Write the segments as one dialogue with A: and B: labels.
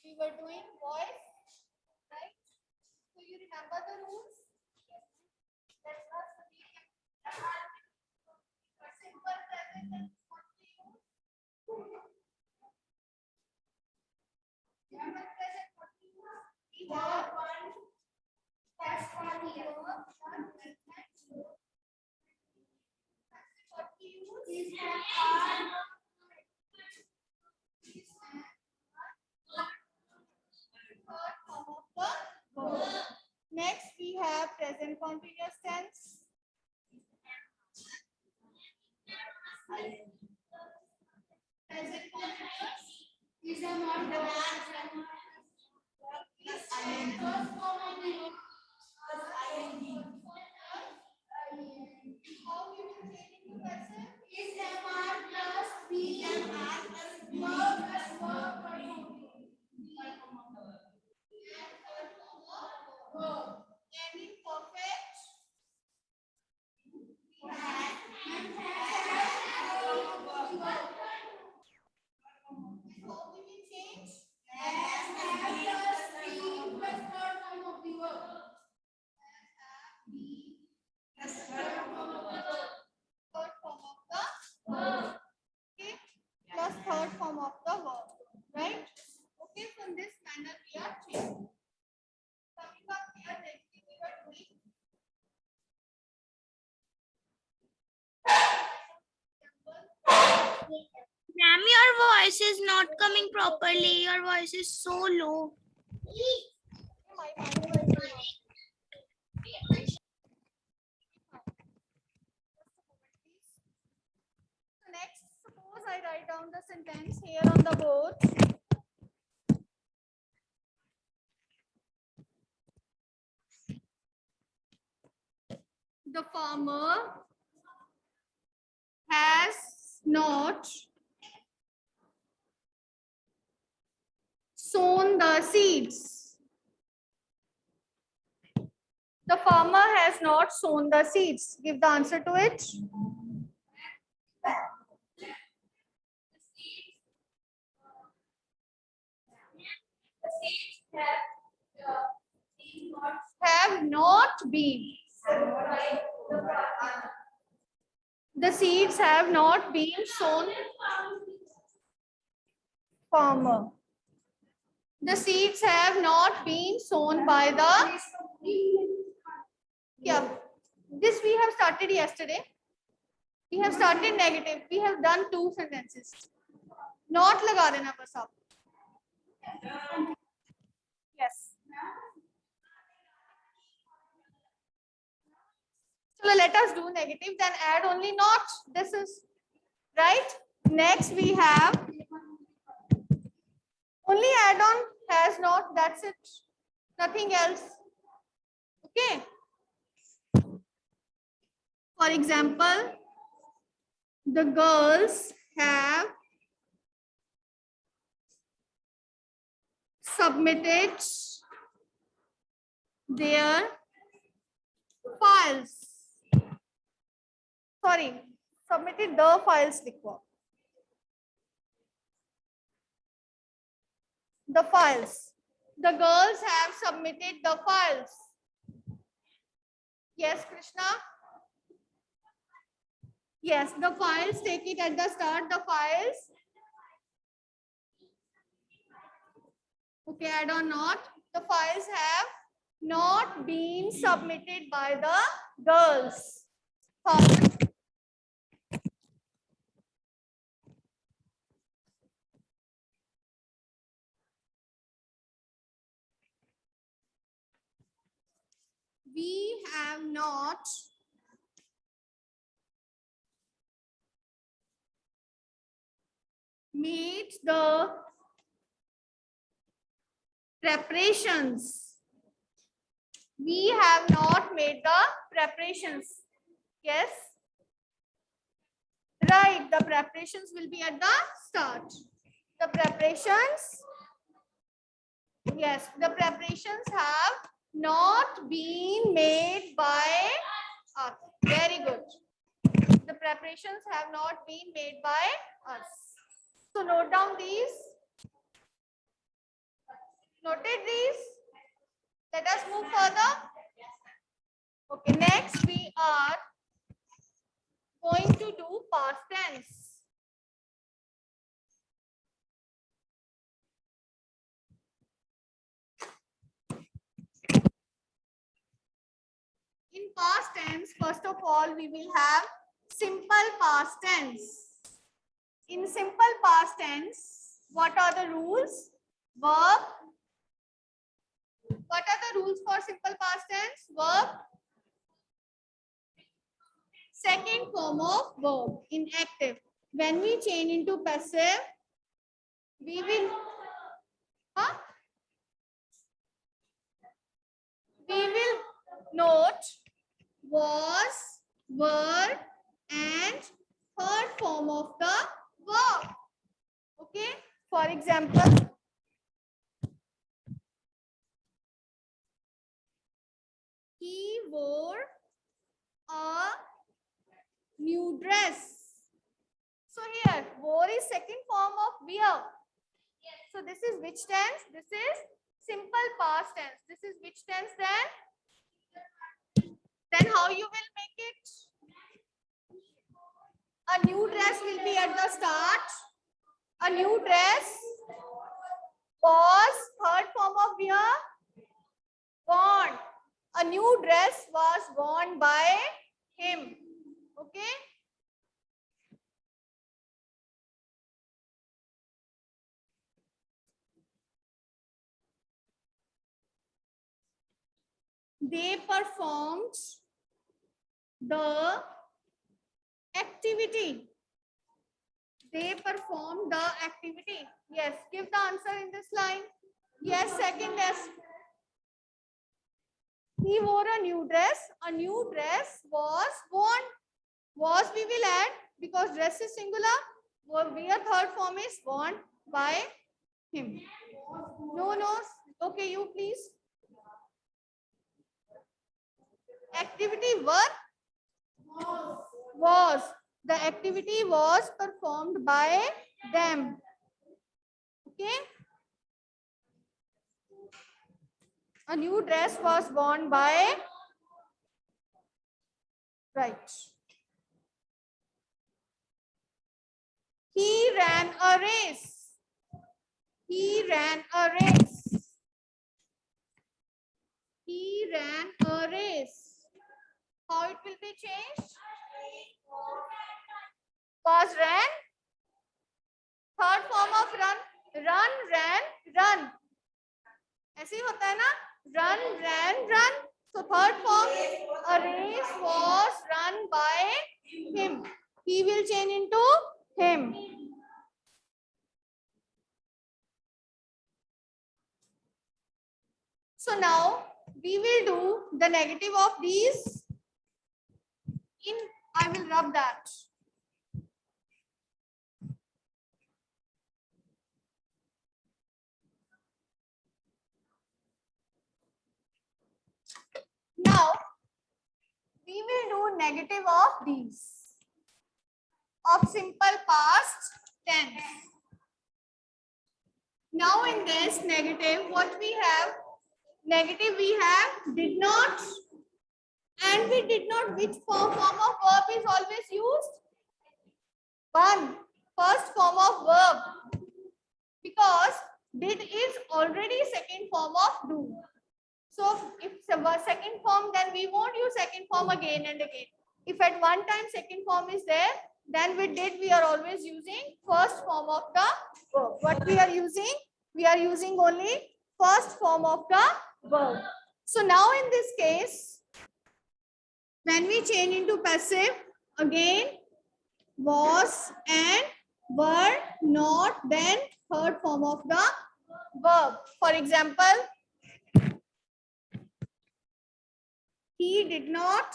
A: We were doing voice, right? So you remember the rules? Let us read. Simple present tense what we use. Remember present what we use? We have one. That's what we have. What we use is next, we have present continuous tense. Present continuous is a not the first form of the ing. How we will change into present? Is MR plus VMR plus verb plus verb and in perfect we have how we will change plus B plus third form of the verb. Third form of the verb. Okay, plus third form of the verb, right? Okay, so in this manner we are changing. Coming up here, next thing we are doing.
B: Ma'am, your voice is not coming properly. Your voice is so low.
A: So next, suppose I write down the sentence here on the board. The farmer has not sown the seeds. The farmer has not sown the seeds. Give the answer to it. Have not been. The seeds have not been sown. Farmer. The seeds have not been sown by the. Yeah, this we have started yesterday. We have started negative. We have done 2 sentences. Not लगा देना बस आप. Yes. So let us do negative, then add only not. This is right. Next we have only add on has not. That's it. Nothing else. Okay. For example, the girls have submitted their files. Sorry, submitted the files. The files. The girls have submitted the files. Yes, Krishna? Yes, the files, take it at the start, the files. Okay, add on not. The files have not been submitted by the girls. We have not made the preparations. We have not made the preparations. Yes. Right. The preparations will be at the start. The preparations. Yes. The preparations have not been made by us. Very good. The preparations have not been made by us. So note down these. Noted these? Let us move further. Okay, next we are going to do past tense. In past tense, first of all, we will have simple past tense. In simple past tense, what are the rules? Verb. What are the rules for simple past tense? Verb. Second form of verb in active. When we change into passive, we will note was, were, and third form of the verb. Okay. For example, he wore a new dress. So here, wore is second form of wear. So this is which tense? This is simple past tense. This is which tense then? Then how you will make it? A new dress will be at the start. A new dress was third form of wear. Worn. A new dress was worn by him. Okay. They performed the activity. They performed the activity. Yes, give the answer in this line. Yes, second desk. He wore a new dress. A new dress was worn. Was we will add because dress is singular. Where third form is worn by him. No. Okay, you please. Activity work was. The activity was performed by them. Okay. A new dress was worn by. Right. He ran a race. He ran a race. He ran a race. How it will be changed? Was ran. Third form of run. Run, ran, run. ऐसे ही होता है ना? Run, ran, run. So third form, a race was run by him. He will change into him. So now we will do the negative of these. I will rub that. Now we will do negative of these. Of simple past tense. Now in this negative, what we have? Negative we have did not, and we did not. Which form of verb is always used? One. First form of verb. Because did is already second form of do. So if second form, then we won't use second form again and again. If at one time second form is there, then with did we are always using first form of the verb. What we are using? We are using only first form of the verb. So now in this case, when we change into passive, again was and were not, then third form of the verb. For example, he did not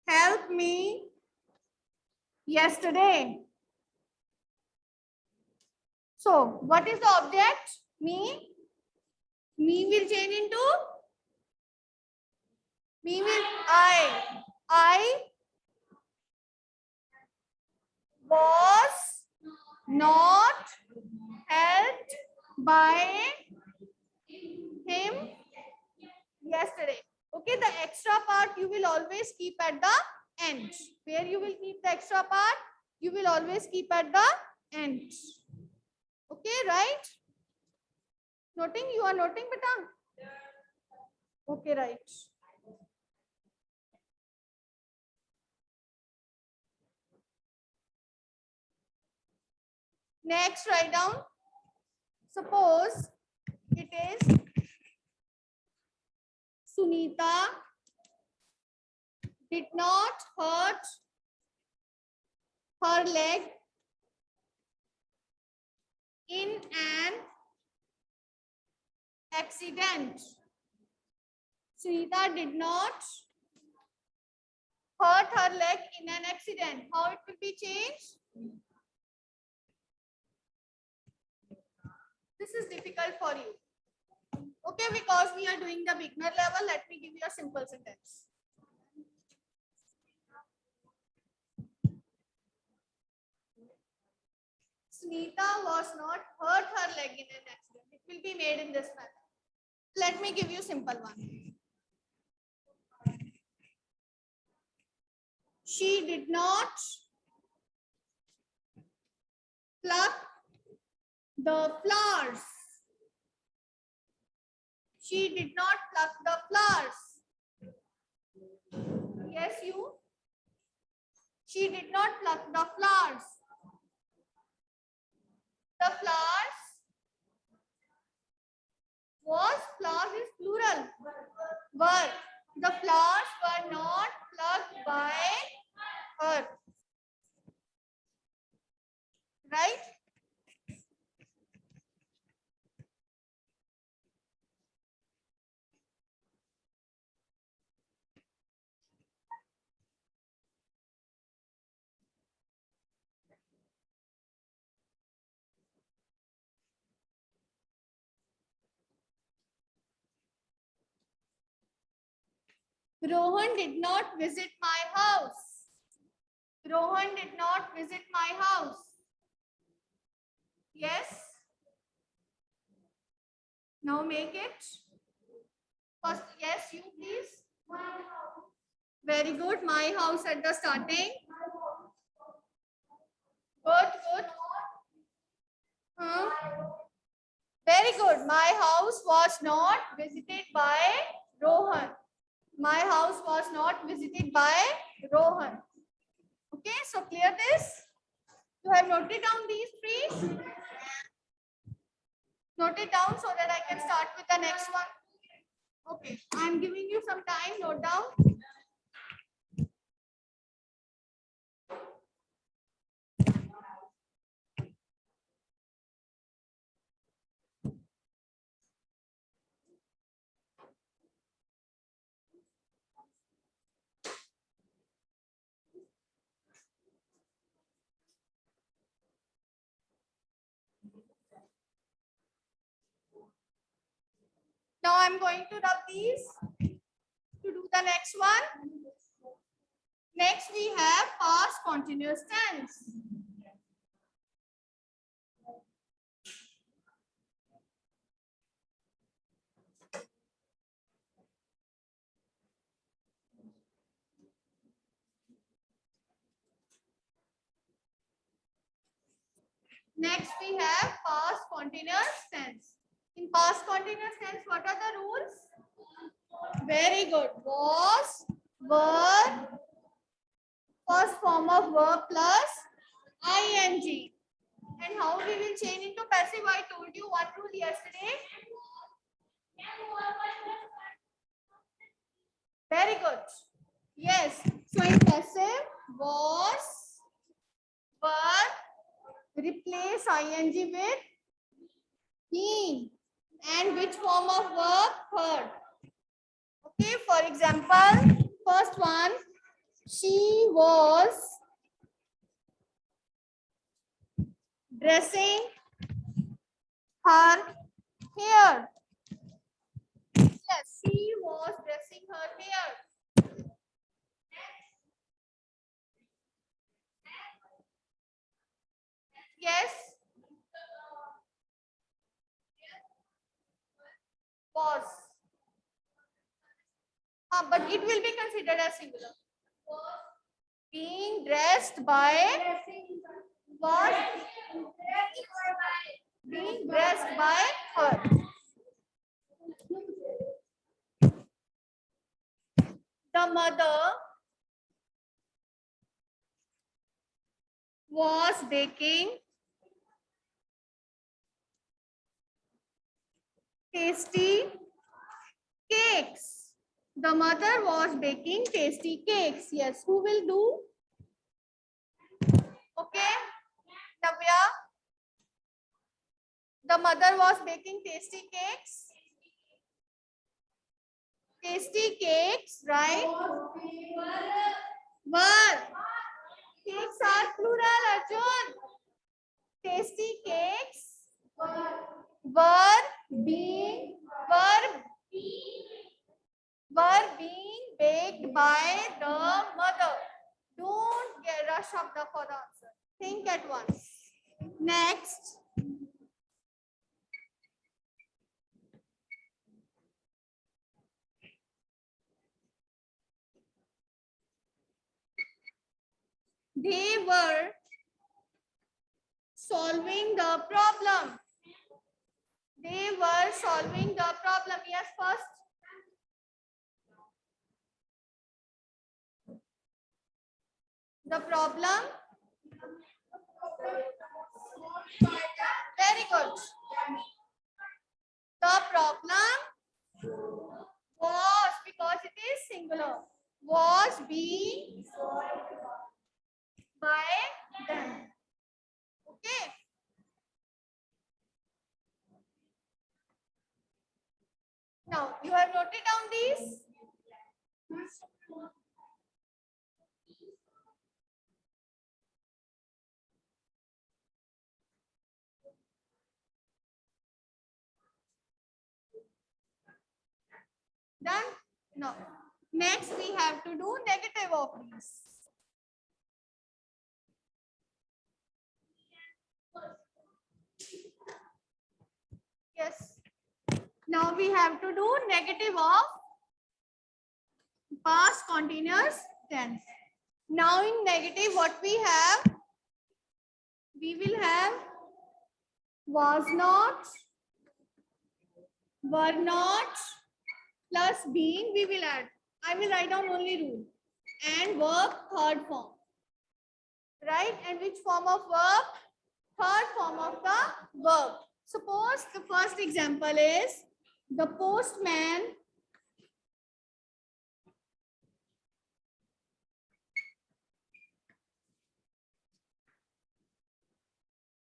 A: help me yesterday. So what is the object? Me. Me will change into me will I was not helped by him yesterday. Okay, the extra part you will always keep at the end. Where you will keep the extra part? You will always keep at the end. Okay, right? Noting? You are noting, beta? Okay, right. Next, write down. Suppose it is Sunita did not hurt her leg in an accident. Sunita did not hurt her leg in an accident. How it will be changed? This is difficult for you. Okay, because we are doing the beginner level, let me give you a simple sentence. Sunita was not hurt her leg in an accident. It will be made in this manner. Let me give you simple one. She did not pluck the flowers. She did not pluck the flowers. Yes, you. She did not pluck the flowers. The flowers is plural. Were. The flowers were not plucked by her. Right? Rohan did not visit my house. Rohan did not visit my house. Yes. Now make it. First, yes, you please. Very good. My house at the starting. Good, good. Very good. My house was not visited by Rohan. My house was not visited by Rohan. Okay, so clear this? You have noted down these three? Note it down so that I can start with the next one. Okay, I am giving you some time. Note down. Now I'm going to rub these to do the next one. Next we have past continuous tense. Next we have past continuous tense. In past continuous tense, what are the rules? Very good. Was, were, first form of verb plus ing. And how we will change into passive? I told you one rule yesterday. Very good. Yes. So in passive, was, were, replace ing with he. And which form of verb? Heard. Okay, for example, first one, she was dressing her hair. Yes, she was dressing her hair. Yes. Was. But it will be considered as singular. Being dressed by. Was being dressed by her. The mother was baking tasty cakes. The mother was baking tasty cakes. Yes, who will do? Okay, Navya. The mother was baking tasty cakes. Tasty cakes, right? Were. Cakes are plural, Arjun. Tasty cakes were being baked by the mother. Don't get rush up for the answer. Think at once. Next. They were solving the problem. They were solving the problem. Yes, first. The problem. Very good. The problem was, because it is singular, was being solved by them. Okay. Now, you have noted down these? Done? No. Next, we have to do negative of these. Yes. Now we have to do negative of past continuous tense. Now in negative, what we have? We will have was not, were not, plus being we will add. I will write down only rule. And verb third form. Right? And which form of verb? Third form of the verb. Suppose the first example is the postman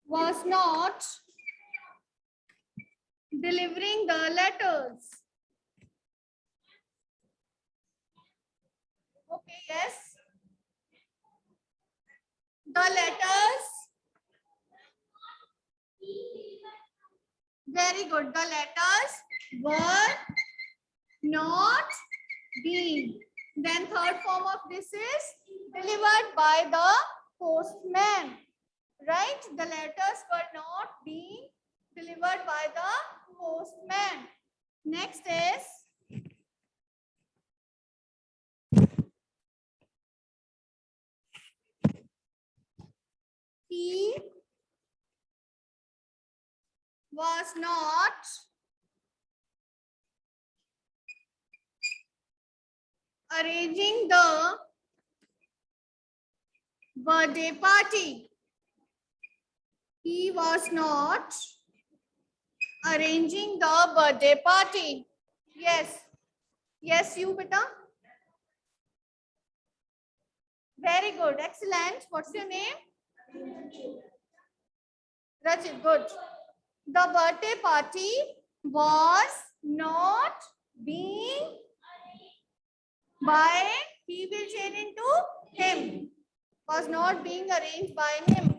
A: was not delivering the letters. Okay, yes. The letters. Very good. The letters were not being. Then third form of this is delivered by the postman. Right? The letters were not being delivered by the postman. Next is he was not arranging the birthday party. He was not arranging the birthday party. Yes. Yes, you, beta. Very good. Excellent. What's your name? Rajit. Good. The birthday party was not being by, he will change into him. Was not being arranged by him.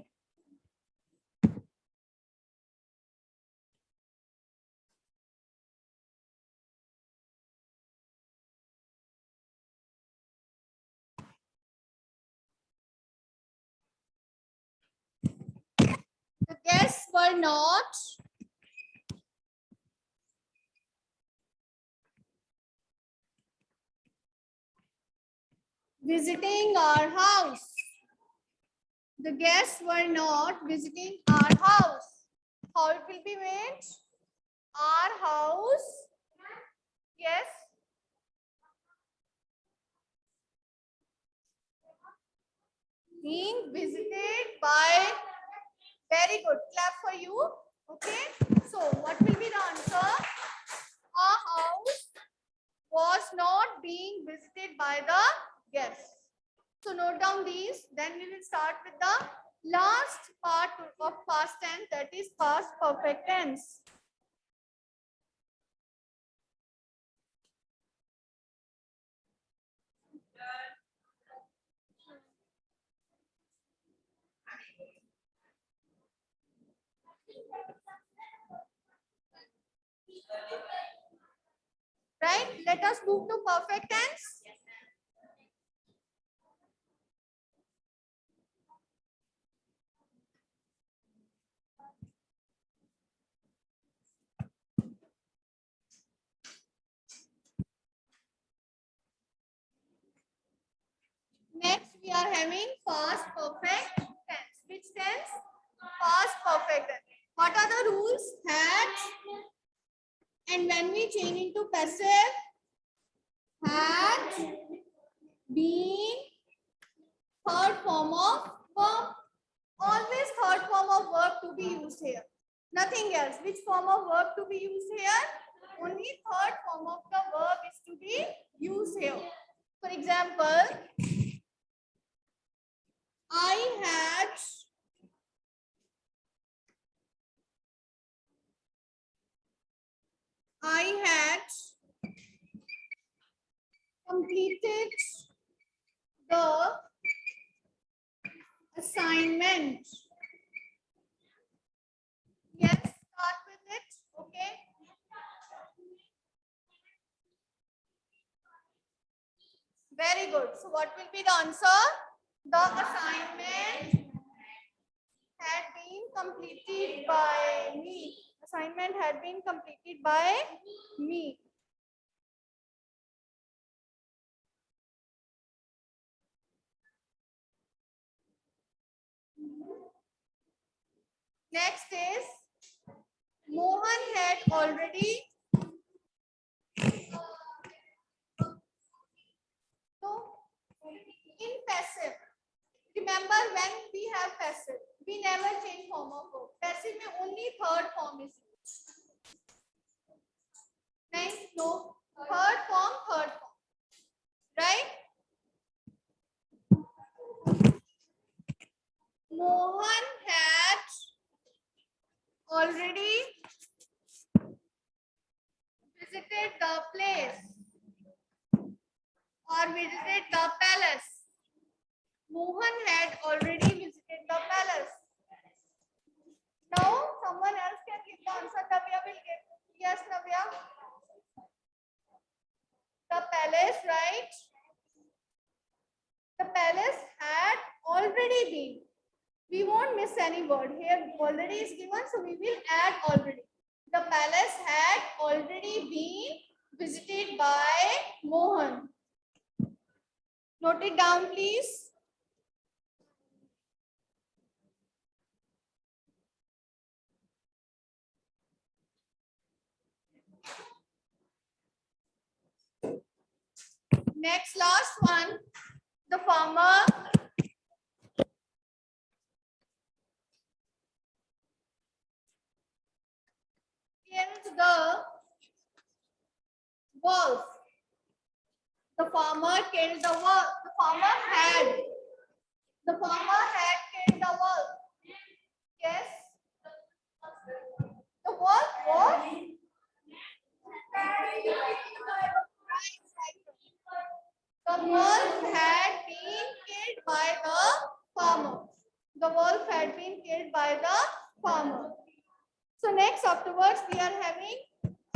A: The guests were not visiting our house. The guests were not visiting our house. How it will be made? Our house. Yes. Being visited by. Very good. Clap for you. Okay. So what will be the answer? Our house was not being visited by the guests. So note down these. Then we will start with the last part of past tense, that is past perfect tense. Right? Let us move to perfect tense. Next, we are having past perfect tense. Which tense? Past perfect tense. What are the rules? Had, and when we change into passive, had been, third form of verb. Always third form of verb to be used here. Nothing else. Which form of verb to be used here? Only third form of the verb is to be used here. For example, I had completed the assignment. Yes, start with it. Okay. Very good. So what will be the answer? The assignment had been completed by me. Assignment had been completed by me. Next is Mohan had already. So in passive, remember when we have passive, we never change form of verb. Passive में only third form is used. Nice? No. Third form. Right? Mohan had already visited the place or visited the palace. Mohan had already visited the palace. Now someone else can give the answer. Navya will give. Yes, Navya. The palace, right? The palace had already been. We won't miss any word here. Already is given, so we will add already. The palace had already been visited by Mohan. Note it down, please. Next, last one. The farmer killed the wolf. The farmer killed the wolf. The farmer had killed the wolf. Yes. The wolf was. The wolf had been killed by the farmer. The wolf had been killed by the farmer. So next afterwards we are having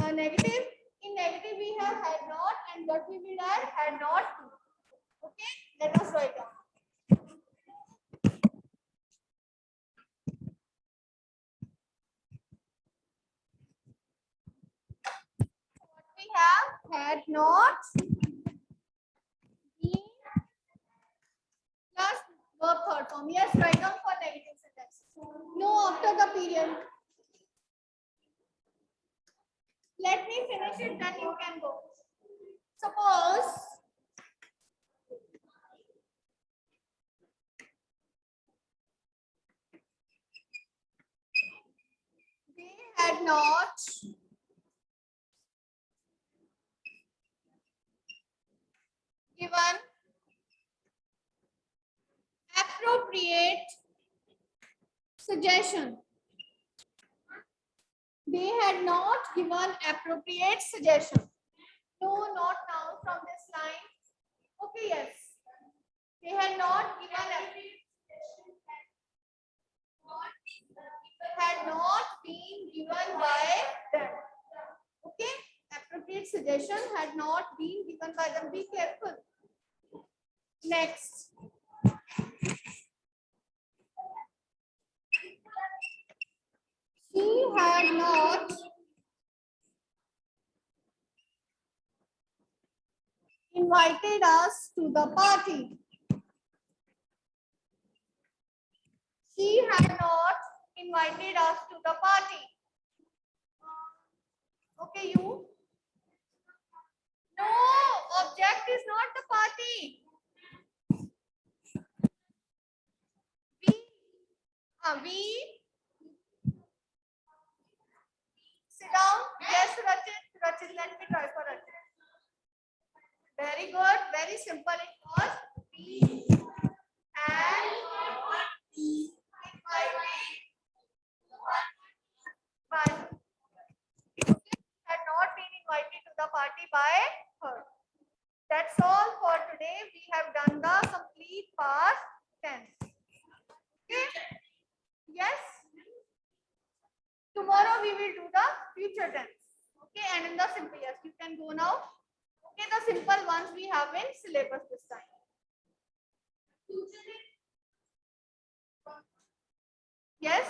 A: a negative. In negative we have had not, and what we will add? Had not. Okay, let us write down. What we have? Had not been it, then you can go. Suppose they had not given appropriate suggestion. They had not given appropriate suggestion. No, not now from this line. Okay, yes. They had not given appropriate suggestion. Had not been given by them. Okay, appropriate suggestion had not been given by them. Be careful. Next. She had not invited us to the party. She had not invited us to the party. Okay, you? No, object is not the party. We sit down. Yes, Rachit. Rachit, let me try for Rachit. Very good. Very simple. It was we and by had not been invited to the party by her. That's all for today. We have done the complete past tense. Okay? Yes. Tomorrow we will do the future tense. Okay, and in the simple, yes, you can go now. Okay, the simple ones we have in syllabus this time. Yes.